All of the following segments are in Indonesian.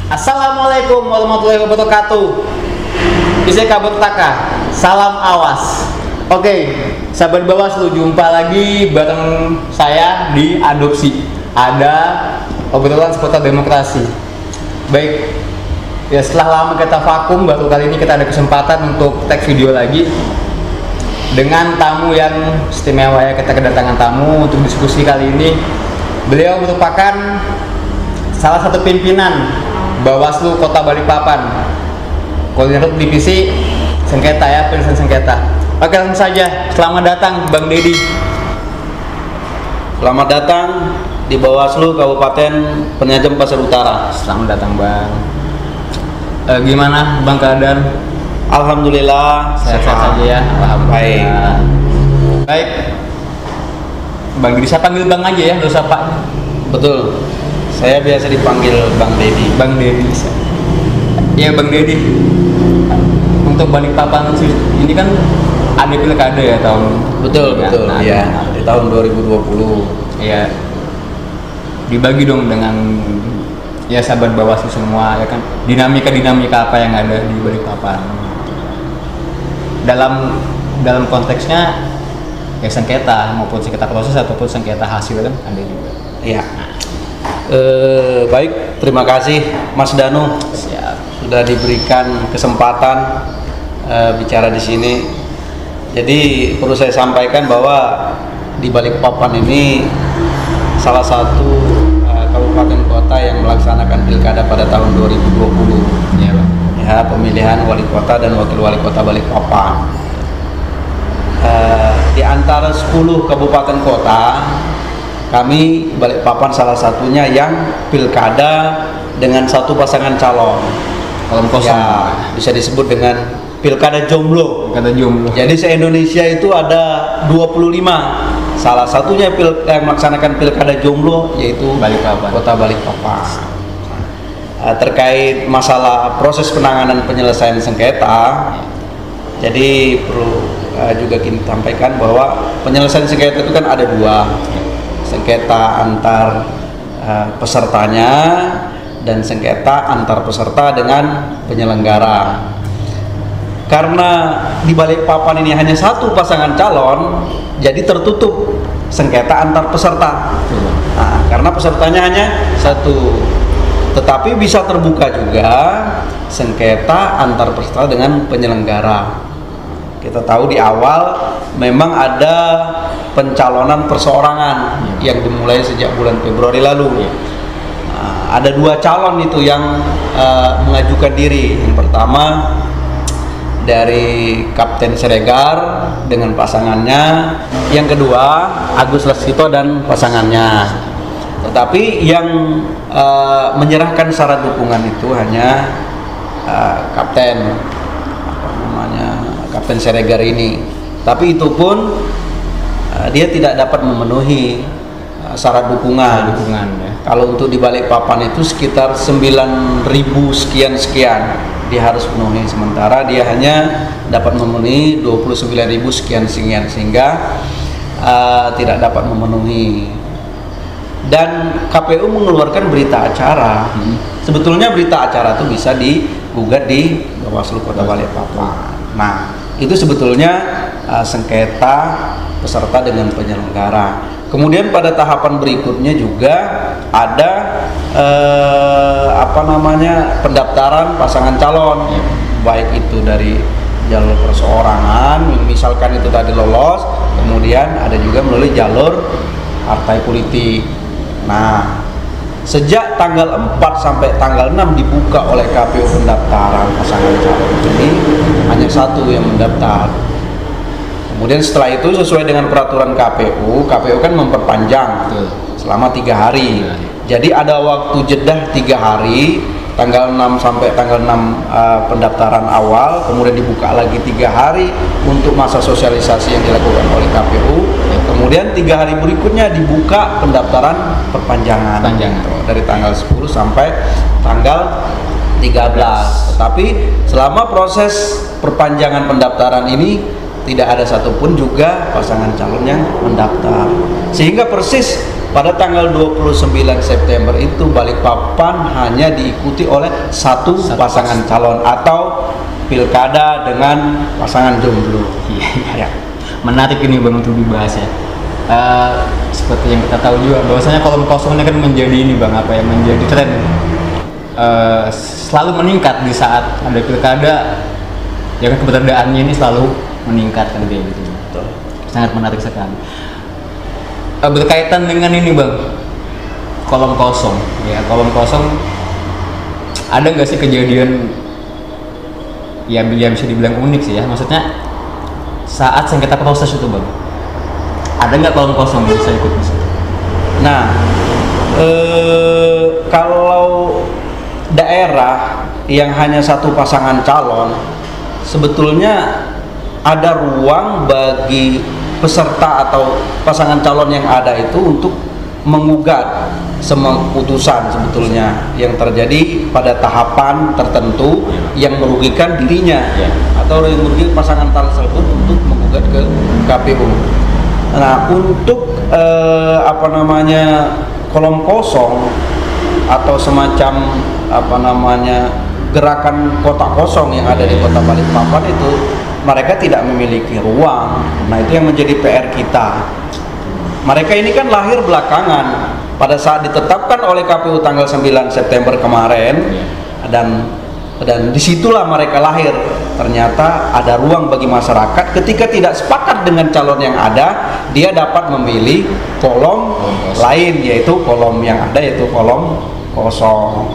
Assalamualaikum warahmatullahi wabarakatuh. Bisa kabut taka. Salam awas. Oke, sahabat Bawaslu, jumpa lagi bareng saya di Adopsi. Ada obrolan seputar demokrasi. Baik, ya setelah lama kita vakum, baru kali ini kita ada kesempatan untuk tag video lagi dengan tamu yang istimewa ya. Kita kedatangan tamu untuk diskusi kali ini. Beliau merupakan salah satu pimpinan Bawaslu Kota Balikpapan, koordinator divisi sengketa ya, penyelesaian sengketa. Oke, langsung saja. Selamat datang Bang Dedi. Selamat datang di Bawaslu Kabupaten Penajam Pasir Utara. Selamat datang Bang. Gimana Bang keadaan? Alhamdulillah Sehat-sehat saja ya. Alhamdulillah. Baik. Bang Dedi, saya panggil Bang aja ya, nggak usah Pak. Betul. Saya biasa dipanggil Bang Dedi. Bang Dedi. Ya Bang Dedi. Untuk Balikpapan ini kan ada pilkada ya tahun. Betul, ya, betul. nah, Ya, di tahun 2020. Ya. Dibagi dong dengan ya sahabat Bawaslu semua ya kan. Dinamika apa yang ada di Balikpapan. Dalam konteksnya ya sengketa, maupun sengketa proses ataupun sengketa hasil kan ada juga. Iya. Baik, terima kasih Mas Danu. Siap. Sudah diberikan kesempatan bicara di sini. Jadi perlu saya sampaikan bahwa di Balikpapan ini salah satu kabupaten kota yang melaksanakan pilkada pada tahun 2020. Ya, Bang. Ya, pemilihan wali kota dan wakil wali kota Balikpapan. Di antara 10 kabupaten kota, kami Balikpapan salah satunya yang pilkada dengan satu pasangan calon. Kolom kosong. Ya, bisa disebut dengan pilkada jomblo. Kata jomblo. Jadi se-Indonesia itu ada 25. Salah satunya yang melaksanakan pilkada jomblo yaitu Balikpapan. Kota Balikpapan. Terkait masalah proses penanganan penyelesaian sengketa, jadi perlu juga kita sampaikan bahwa penyelesaian sengketa itu kan ada dua. Sengketa antar pesertanya dan sengketa antar peserta dengan penyelenggara. Karena di Balikpapan ini hanya satu pasangan calon, jadi tertutup sengketa antar peserta. Nah, karena pesertanya hanya satu, tetapi bisa terbuka juga sengketa antar peserta dengan penyelenggara. Kita tahu di awal memang ada pencalonan perseorangan yang dimulai sejak bulan Februari lalu. Nah, ada dua calon itu yang mengajukan diri. Yang pertama dari Kapten Siregar dengan pasangannya, yang kedua Agus Lestito dan pasangannya. Tetapi yang menyerahkan syarat dukungan itu hanya Kapten Siregar ini. Tapi itu pun dia tidak dapat memenuhi syarat dukungan. Ya. Kalau untuk di Balikpapan itu sekitar 9.000 sekian dia harus penuhi, sementara dia hanya dapat memenuhi 29.000 sekian sehingga tidak dapat memenuhi. Dan KPU mengeluarkan berita acara. Sebetulnya berita acara itu bisa digugat di Bawaslu Kota Balikpapan. Nah, itu sebetulnya sengketa peserta dengan penyelenggara. Kemudian pada tahapan berikutnya juga ada pendaftaran pasangan calon, baik itu dari jalur perseorangan, misalkan itu tadi lolos, kemudian ada juga melalui jalur partai politik. Nah, sejak tanggal 4 sampai tanggal 6 dibuka oleh KPU pendaftaran pasangan calon ini, hanya satu yang mendaftar. Kemudian setelah itu sesuai dengan peraturan KPU kan memperpanjang selama 3 hari. Jadi ada waktu jeda 3 hari, tanggal 6 sampai tanggal 6 pendaftaran awal, kemudian dibuka lagi 3 hari untuk masa sosialisasi yang dilakukan oleh KPU. Kemudian 3 hari berikutnya dibuka pendaftaran perpanjangan. Dari tanggal 10 sampai tanggal 13. Tetapi selama proses perpanjangan pendaftaran ini tidak ada satupun juga pasangan calon yang mendaftar, sehingga persis pada tanggal 29 September itu Balikpapan hanya diikuti oleh satu pasangan calon atau pilkada dengan pasangan jomblo. Iya. Menarik ini Bang untuk dibahas ya. Seperti yang kita tahu juga bahwasanya kolom kosong ini kan menjadi ini Bang, apa ya, menjadi tren selalu meningkat di saat ada pilkada. Ya kan, keberadaannya ini selalu meningkat kan kayak gitu. Betul. Sangat menarik sekali. Berkaitan dengan ini Bang, kolom kosong ya, kolom kosong ada nggak sih kejadian ya bisa dibilang unik sih ya, maksudnya saat sengketa proses itu Bang, ada nggak kolom kosong yang bisa ikut misalnya? Nah, kalau daerah yang hanya satu pasangan calon, sebetulnya ada ruang bagi peserta atau pasangan calon yang ada itu untuk menggugat semua putusan sebetulnya yang terjadi pada tahapan tertentu yang merugikan dirinya atau yang merugikan pasangan tersebut untuk menggugat ke KPU. Nah, untuk kolom kosong atau semacam gerakan kota kosong yang ada di Kota Balikpapan itu, mereka tidak memiliki ruang. Nah, itu yang menjadi PR kita. Mereka ini kan lahir belakangan pada saat ditetapkan oleh KPU tanggal 9 September kemarin, dan disitulah mereka lahir. Ternyata ada ruang bagi masyarakat ketika tidak sepakat dengan calon yang ada, dia dapat memilih kolom lain, yaitu kolom yang ada, yaitu kolom kosong.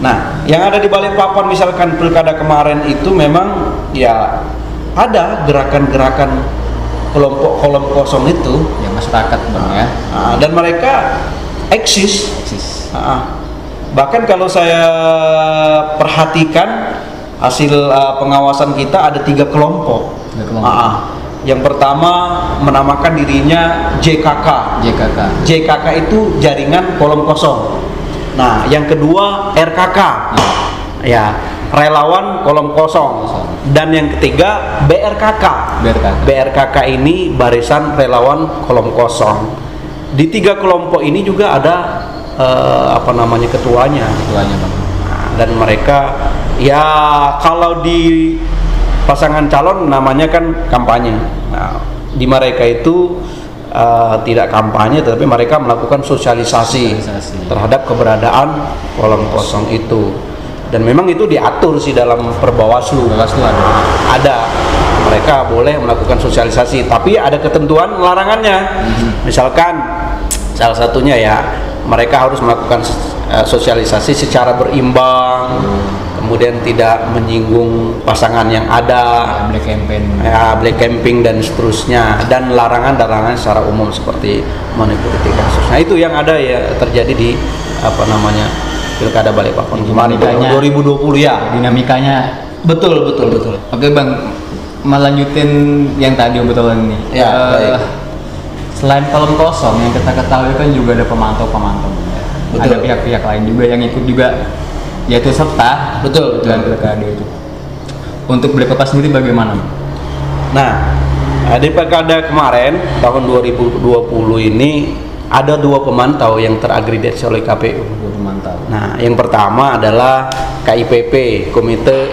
Nah, yang ada di Balikpapan misalkan pilkada kemarin itu memang ya ada gerakan-gerakan kelompok kolom kosong itu Ya masyarakat Bang ya. Dan mereka eksis. Bahkan kalau saya perhatikan hasil pengawasan kita ada 3 kelompok. Yang pertama menamakan dirinya JKK. JKK itu jaringan kolom kosong. Nah, yang kedua RKK. Ya, relawan kolom kosong. Dan yang ketiga BRKK. BRKK ini barisan relawan kolom kosong. Di 3 kelompok ini juga ada ketuanya Bang. Dan mereka ya kalau di pasangan calon namanya kan kampanye. Nah, di mereka itu tidak kampanye, tetapi mereka melakukan sosialisasi terhadap keberadaan kolom kosong itu. Dan memang itu diatur sih dalam Perbawaslu. Ada. Mereka boleh melakukan sosialisasi, tapi ada ketentuan larangannya. Misalkan salah satunya ya, mereka harus melakukan sosialisasi secara berimbang, kemudian tidak menyinggung pasangan yang ada, black campaign dan seterusnya, dan larangan secara umum seperti money politik kasus. Nah, itu yang ada ya terjadi di Pilkada Balikpapan kemarin 2020 ya. Dinamikanya betul. Oke Bang, melanjutin yang tadi obrolan ini. Ya, selain kolom kosong yang kita ketahui kan juga ada pemantau ya. Ada pihak-pihak lain juga yang ikut juga, yaitu serta dalam pilkada itu. Untuk Balikpapan sendiri bagaimana? Nah, di pilkada kemarin tahun 2020 ini ada 2 pemantau yang terakreditasi oleh KPU. Nah, yang pertama adalah KIPP, Komite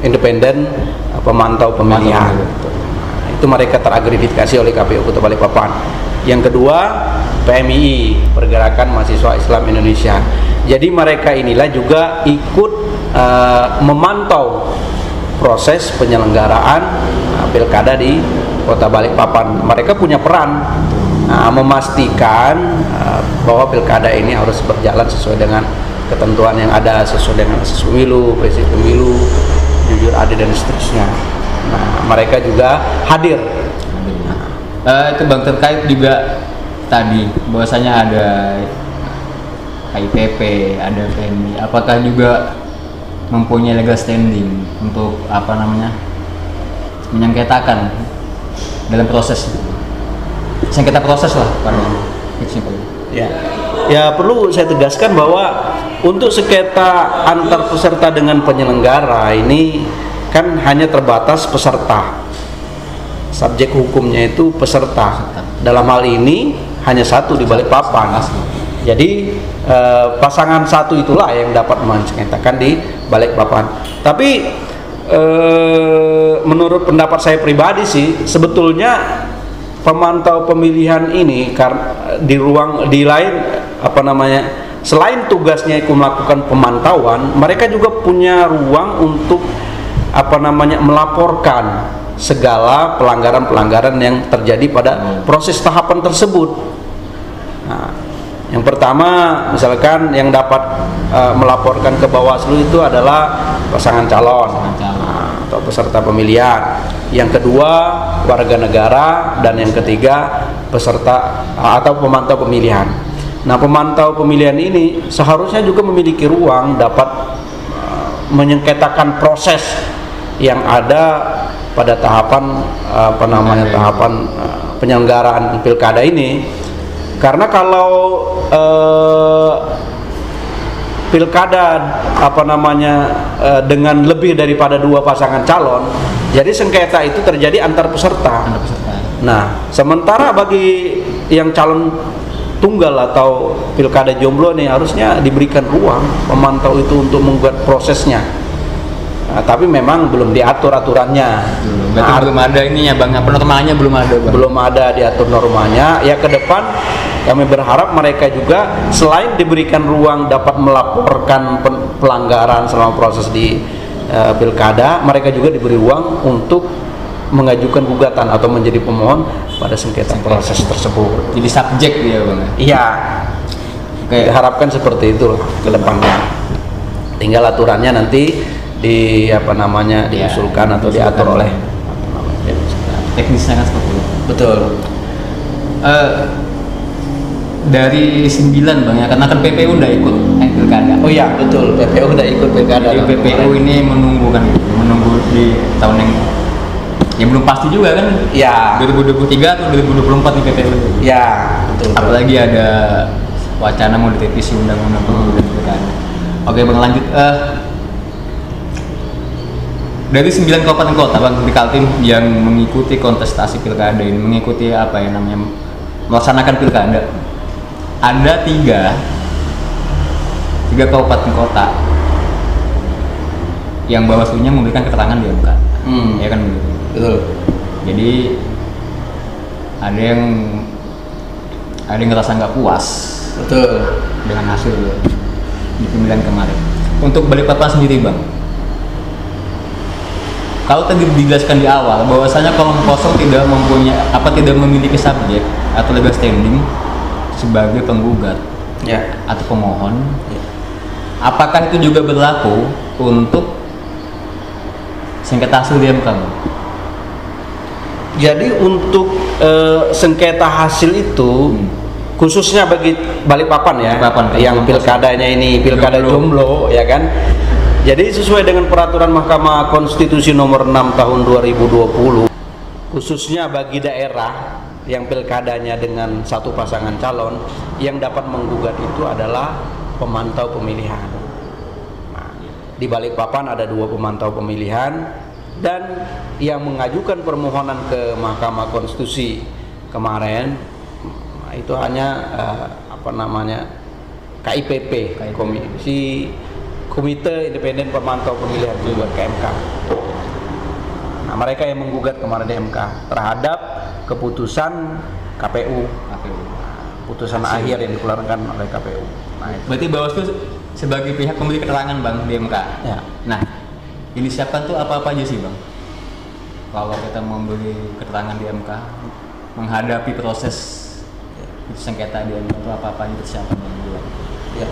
Independen Pemantau Pemilihan. Itu mereka terakreditasi oleh KPU Kota Balikpapan. Yang kedua, PMII, Pergerakan Mahasiswa Islam Indonesia. Jadi mereka inilah juga ikut memantau proses penyelenggaraan pilkada di Kota Balikpapan. Mereka punya peran memastikan bahwa pilkada ini harus berjalan sesuai dengan ketentuan yang ada, sesuai dengan asas pemilu, prinsip pemilu, jujur, adil dan seterusnya. Nah, mereka juga hadir. Itu Bang, terkait juga tadi bahwasanya ada KIPP, ada PMI, apakah juga mempunyai legal standing untuk menyengketakan dalam proses sengketa proses lah pada ya perlu saya tegaskan bahwa untuk sengketa antar peserta dengan penyelenggara ini kan hanya terbatas peserta, subjek hukumnya itu peserta. Dalam hal ini hanya satu di Balikpapan. Jadi pasangan satu itulah yang dapat mensengketakan di Balikpapan. Tapi menurut pendapat saya pribadi sih, sebetulnya pemantau pemilihan ini karena di lain selain tugasnya itu melakukan pemantauan, mereka juga punya ruang untuk melaporkan segala pelanggaran-pelanggaran yang terjadi pada proses tahapan tersebut. Nah, yang pertama, misalkan yang dapat melaporkan ke Bawaslu itu adalah pasangan calon atau peserta pemilihan. Yang kedua, warga negara, dan yang ketiga, peserta atau pemantau pemilihan. Nah, pemantau pemilihan ini seharusnya juga memiliki ruang dapat menyengketakan proses yang ada pada tahapan penyelenggaraan pilkada ini. Karena kalau pilkada dengan lebih daripada 2 pasangan calon, jadi sengketa itu terjadi antar peserta. Nah, sementara bagi yang calon tunggal atau pilkada jomblo nih, harusnya diberikan ruang pemantau itu untuk membuat prosesnya. Nah, tapi memang belum diatur aturannya. Berarti belum ada ininya Bang, normanya belum ada Bang. Belum ada diatur normanya. Ya, ke depan kami berharap mereka juga selain diberikan ruang dapat melaporkan pelanggaran selama proses di pilkada, mereka juga diberi ruang untuk mengajukan gugatan atau menjadi pemohon pada sengketa proses tersebut. Jadi subjek dia Bang. Iya. Diharapkan seperti itu ke depannya. Tinggal aturannya nanti diusulkan atau diatur oleh teknisnya kan seperti itu. Betul. Dari 9 Bang ya, karena kan PPU udah ikut pilkada. Oh iya, betul. PPU udah ikut pilkada. Jadi PPU ini menunggu di tahun yang belum pasti juga kan. Ya. 2023 atau 2024 di PPU. Ya, betul. Apalagi ada wacana mau direvisi undang-undang pemilu dan pilkada. Oke Bang, lanjut. Dari 9 kabupaten kota Bang di Kaltim yang mengikuti kontestasi pilkada ini, mengikuti melaksanakan pilkada, ada 3 kabupaten kota yang Bawaslunya memberikan keterangan di MK. Ya kan begitu. Betul. Jadi ada yang ngerasa nggak puas. Betul. Dengan hasil di pemilihan kemarin. Untuk Balikpapan sendiri Bang, kalau tadi dijelaskan di awal bahwasanya kolom kosong tidak memiliki subjek atau legal standing sebagai penggugat atau pemohon, apakah itu juga berlaku untuk sengketa hasil di MK? Jadi untuk sengketa hasil itu khususnya bagi Balikpapan ya, yang pilkadanya ini pilkada jomblo ya kan. Jadi sesuai dengan peraturan Mahkamah Konstitusi nomor 6 tahun 2020, khususnya bagi daerah yang pilkadanya dengan 1 pasangan calon, yang dapat menggugat itu adalah pemantau pemilihan. Nah, di Balikpapan ada 2 pemantau pemilihan, dan yang mengajukan permohonan ke Mahkamah Konstitusi kemarin itu hanya KIPP, Komite Independen Pemantau Pemilihan juga ke MK. Nah, mereka yang menggugat kemarin di MK terhadap keputusan KPU. Putusan akhir yang dikeluarkan oleh KPU. Nah, berarti Bawaslu sebagai pihak memberi keterangan Bang di MK. Ya. Nah, yang disiapkan tuh apa aja sih Bang? Kalau kita memberi keterangan di MK menghadapi proses sengketa di MK itu apa aja persiapan yang dilakukan? Ya.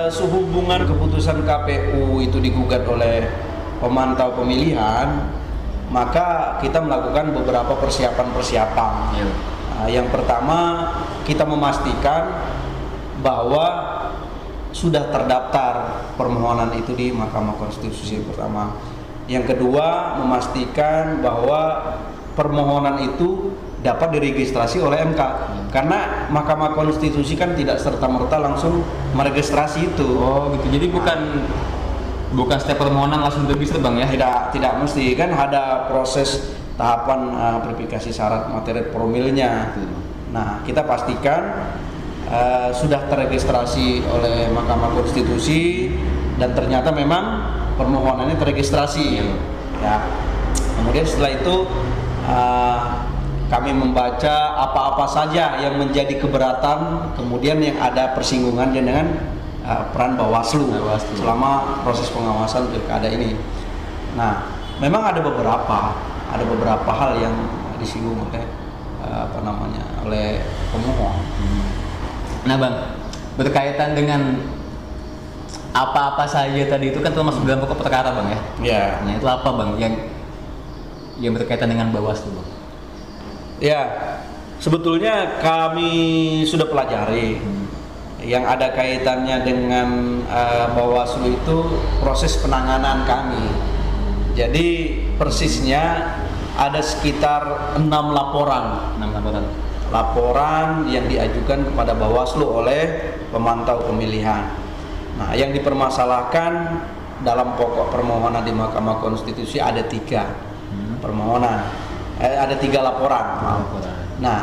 Sehubungan keputusan KPU itu digugat oleh pemantau pemilihan, maka kita melakukan beberapa persiapan-persiapan. Yang pertama, kita memastikan bahwa sudah terdaftar permohonan itu di Mahkamah Konstitusi pertama. Yang kedua, memastikan bahwa permohonan itu dapat diregistrasi oleh MK, karena Mahkamah Konstitusi kan tidak serta-merta langsung meregistrasi itu. Oh gitu, jadi bukan setiap permohonan langsung diregister Bang ya? Tidak mesti, kan ada proses tahapan verifikasi syarat materi formilnya. Nah, kita pastikan sudah terregistrasi oleh Mahkamah Konstitusi dan ternyata memang permohonannya terregistrasi. Ya. Kemudian setelah itu kami membaca apa-apa saja yang menjadi keberatan, kemudian yang ada persinggungan dengan peran Bawaslu selama proses pengawasan pilkada ini. Nah, memang ada beberapa hal yang disinggung oleh oleh pemohon. Nah Bang, berkaitan dengan apa-apa saja tadi itu kan termasuk dalam pokok perkara Bang ya? Ya. Nah itu apa Bang yang berkaitan dengan Bawaslu Bang? Ya, sebetulnya kami sudah pelajari yang ada kaitannya dengan Bawaslu itu proses penanganan kami. Jadi persisnya ada sekitar 6 laporan yang diajukan kepada Bawaslu oleh pemantau pemilihan. Nah, yang dipermasalahkan dalam pokok permohonan di Mahkamah Konstitusi ada 3 permohonan, ada 3 laporan. Nah,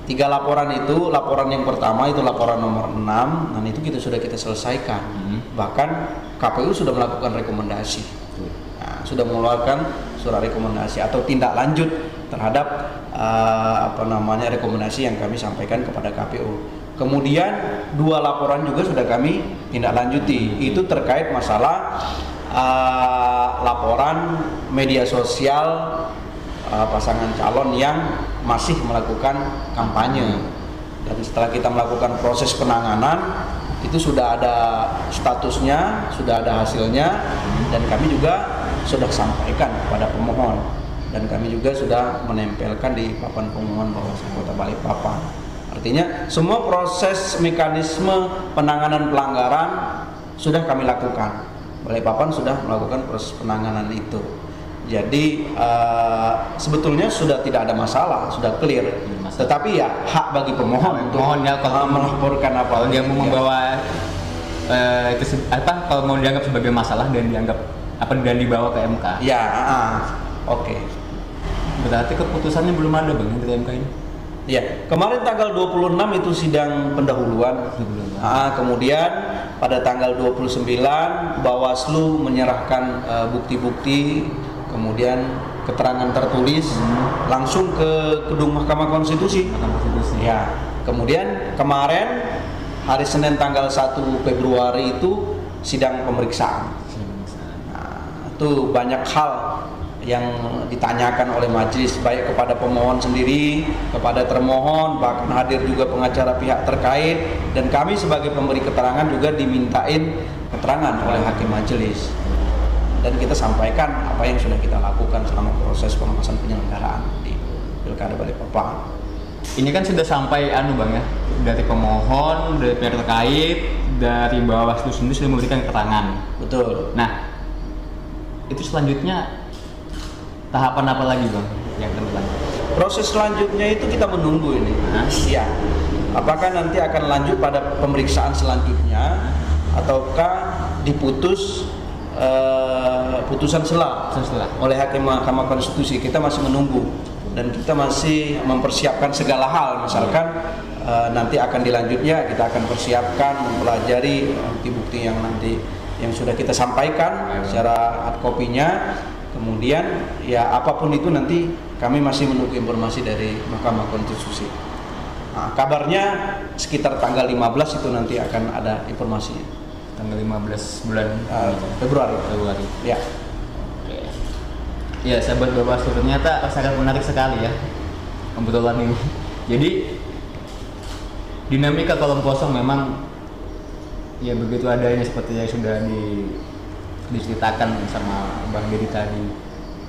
3 laporan itu, laporan yang pertama itu laporan nomor 6, dan itu sudah kita selesaikan. Bahkan KPU sudah melakukan rekomendasi, sudah mengeluarkan surat rekomendasi atau tindak lanjut terhadap rekomendasi yang kami sampaikan kepada KPU. Kemudian 2 laporan juga sudah kami tindak lanjuti. Itu terkait masalah laporan media sosial pasangan calon yang masih melakukan kampanye. Dan setelah kita melakukan proses penanganan, itu sudah ada statusnya, sudah ada hasilnya, dan kami juga sudah sampaikan kepada pemohon, dan kami juga sudah menempelkan di papan pengumuman Bawaslu Kota Balikpapan. Artinya semua proses mekanisme penanganan pelanggaran sudah kami lakukan. Balikpapan sudah melakukan proses penanganan itu. Jadi sebetulnya sudah tidak ada masalah, sudah clear. Tetapi ya hak bagi pemohon untuk melaporkan apa dia mau membawa kalau mau dianggap sebagai masalah dan dibawa ke MK. Ya, oke. Berarti keputusannya belum ada Bang dari MK ini? Ya, kemarin tanggal 26 itu sidang pendahuluan. Kemudian pada tanggal 29 Bawaslu menyerahkan bukti-bukti, kemudian keterangan tertulis langsung ke gedung Mahkamah Konstitusi. Ya, kemudian kemarin hari Senin tanggal 1 Februari itu sidang pemeriksaan. Nah, itu banyak hal yang ditanyakan oleh majelis, baik kepada pemohon sendiri, kepada termohon, bahkan hadir juga pengacara pihak terkait, dan kami sebagai pemberi keterangan juga dimintain keterangan oleh hakim majelis. Dan kita sampaikan apa yang sudah kita lakukan selama proses pengawasan penyelenggaraan di Pilkada Balikpapan. Ini kan sudah sampai Bang ya, dari pemohon, dari pihak terkait, dari Bawaslu sendiri sudah memberikan keterangan. Betul. Nah, itu selanjutnya tahapan apa lagi Bang yang akan dilanjut? Proses selanjutnya itu kita menunggu ini. Ya, apakah nanti akan lanjut pada pemeriksaan selanjutnya ataukah diputus putusan selah oleh hakim Mahkamah Konstitusi? Kita masih menunggu dan kita masih mempersiapkan segala hal. Misalkan nanti akan dilanjutnya, kita akan persiapkan mempelajari bukti-bukti yang sudah kita sampaikan secara hard copy-nya. Kemudian ya apapun itu nanti kami masih menunggu informasi dari Mahkamah Konstitusi. Nah, kabarnya sekitar tanggal 15 itu nanti akan ada informasinya. Tanggal 15 bulan Februari. Ya. Oke. Ya, sahabat Bawaslu, ternyata sangat menarik sekali ya kebetulan ini. Jadi dinamika kolom kosong memang ya begitu adanya seperti yang sudah diceritakan sama Bang Dedi tadi.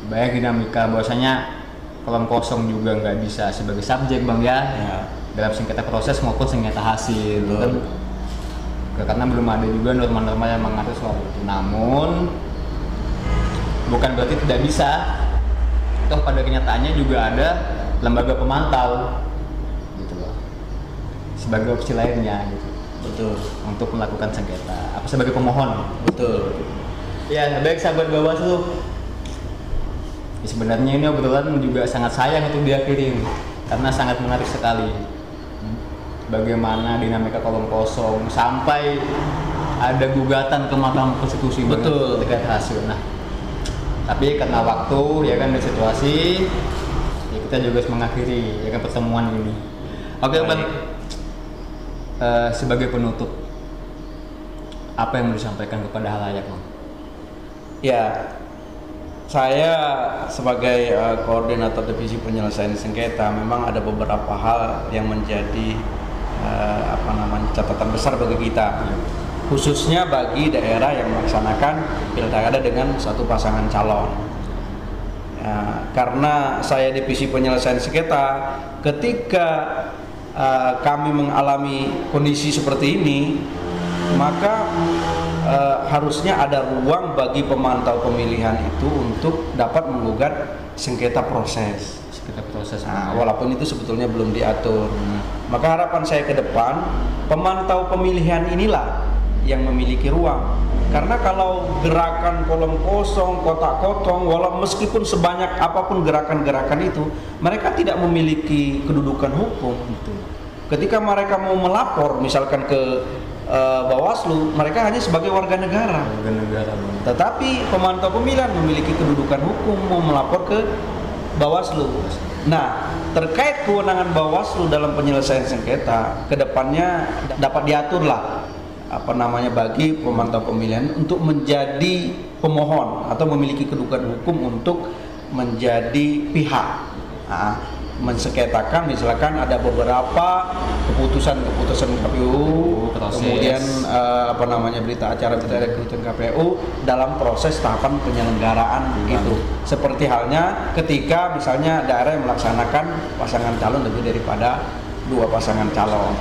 Banyak dinamika bahwasanya kolom kosong juga nggak bisa sebagai subjek Bang ya. Dalam sengketa proses maupun sengketa hasil. Karena belum ada juga norma-norma yang mengatur soal itu. Namun bukan berarti tidak bisa. Toh pada kenyataannya juga ada lembaga pemantau gitu loh, sebagai opsi lainnya gitu. Betul. Untuk melakukan sengketa sebagai pemohon. Betul. Ya, baik sahabat Bawaslu. Sebenarnya ini obrolan juga sangat sayang untuk diakhiri karena sangat menarik sekali. bagaimana dinamika kolom kosong sampai ada gugatan ke Mahkamah Konstitusi Betul. terkait hasil. Nah, tapi karena waktu ya kan dan situasi, ya kita juga harus mengakhiri ya kan pertemuan ini. Oke Bang, sebagai penutup, apa yang mau disampaikan kepada halayak Bang? Ya, saya sebagai koordinator divisi penyelesaian sengketa memang ada beberapa hal yang menjadi catatan besar bagi kita, khususnya bagi daerah yang melaksanakan pilkada dengan satu pasangan calon. Karena saya divisi penyelesaian sengketa, ketika kami mengalami kondisi seperti ini, maka harusnya ada ruang bagi pemantau pemilihan itu untuk dapat menggugat sengketa proses. Walaupun itu sebetulnya belum diatur. Maka harapan saya ke depan, pemantau pemilihan inilah yang memiliki ruang. Karena kalau gerakan kolom kosong, kotak kosong, walau meskipun sebanyak apapun gerakan-gerakan itu, mereka tidak memiliki kedudukan hukum. Ketika mereka mau melapor, misalkan ke Bawaslu, mereka hanya sebagai warga negara. Tetapi pemantau pemilihan memiliki kedudukan hukum, mau melapor ke Bawaslu. Nah, terkait kewenangan Bawaslu dalam penyelesaian sengketa, kedepannya dapat diaturlah bagi pemantau pemilihan untuk menjadi pemohon atau memiliki kedudukan hukum untuk menjadi pihak mensengketakan, misalkan ada beberapa keputusan KPU, kemudian berita acara keputusan KPU dalam proses tahapan penyelenggaraan itu. Seperti halnya ketika misalnya daerah yang melaksanakan pasangan calon lebih daripada 2 pasangan calon.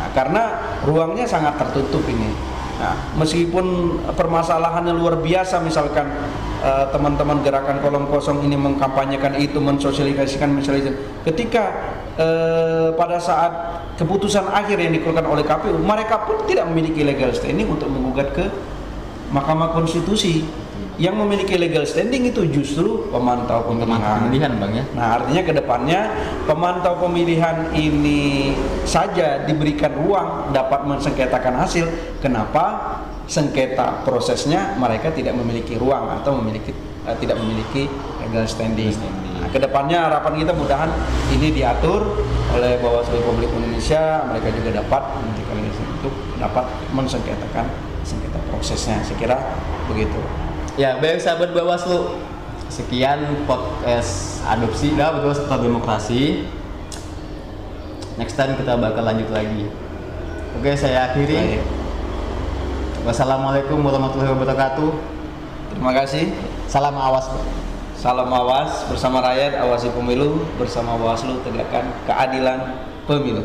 Nah, karena ruangnya sangat tertutup ini. Nah, meskipun permasalahannya luar biasa, misalkan teman-teman gerakan kolom kosong ini mengkampanyekan itu, mensosialisasikan misalnya, ketika pada saat keputusan akhir yang dikeluarkan oleh KPU, mereka pun tidak memiliki legal standing untuk menggugat ke Mahkamah Konstitusi. Yang memiliki legal standing itu justru pemantau pemilihan, Bang ya. Nah, artinya kedepannya pemantau pemilihan ini saja diberikan ruang dapat mensengketakan hasil. Kenapa sengketa prosesnya mereka tidak memiliki ruang atau tidak memiliki legal standing. Nah, kedepannya harapan kita mudahan ini diatur oleh Bawaslu Republik Indonesia, mereka juga dapat untuk dapat mensengketakan sengketa prosesnya. Saya kira begitu. Ya, baik sahabat Bawaslu, sekian podcast adopsi betul serta demokrasi. Next time kita bakal lanjut lagi. Oke, saya akhiri. Wassalamualaikum warahmatullahi wabarakatuh. Terima kasih. Salam awas. Salam awas bersama rakyat, awasi pemilu, bersama Bawaslu tegakkan keadilan pemilu.